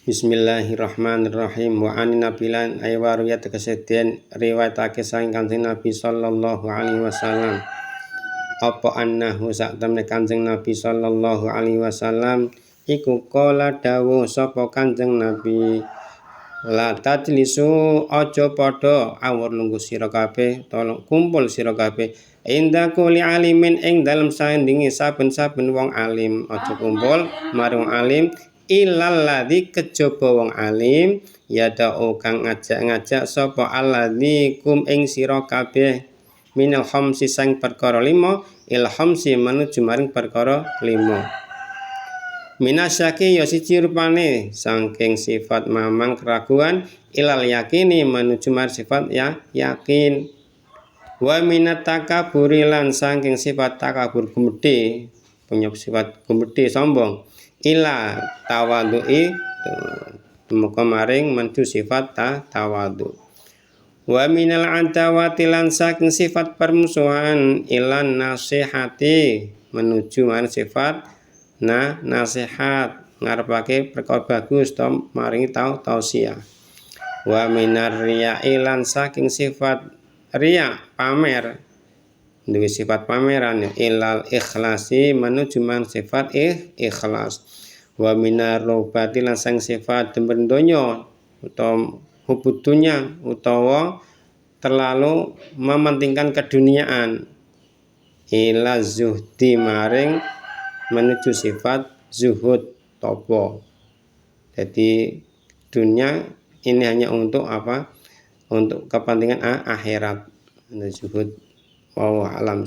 Bismillahirrahmanirrahim. Wa anin nabilan aywariyat kesedian riwayatake saking Kanjeng Nabi sallallahu alaihi wasallam. Apa annahu sak temne Kanjeng Nabi sallallahu alaihi wasallam iku kala dawuh sapa Kanjeng Nabi, la tajlisu aja padha awur lungguh sira kabeh, tolong kumpul sira kabeh inda kuli alimin ing dalem sandinge saben-saben wong alim. Aja kumpul marang wong alim ilal ladzi kejaba wong alim yada'u kang ngajak-ngajak sapa alladzi kum ing sira kabeh minal khamsi sang perkara 5 il khamsi menuju maring perkara 5 minasyaki ya siji rupane saking sifat mamang keraguan ilal yakini menuju maring sifat ya yakin wa minat takaburi lan saking sifat takabur gumedhe punya sifat gumedhe sombong ila tawadhu'i muka maring menuju sifat tawadhu wa minal adawati lan saking sifat permusuhan ilan nasihati menuju maring sifat nasihat ngarepake perkara bagus to maringi tausiah wa minar riya'i lan saking sifat riya pamer duwe sifat pameran ilal ikhlasi menuju maring sifat ikhlas wa minar robati lan sang sifat demen donya utawa hubudunya utawa terlalu mementingkan keduniaan ila zuhdi maring menuju sifat zuhud topo. Jadi dunia ini hanya untuk apa? Untuk kepentingan akhirat. Zuhud wa alam.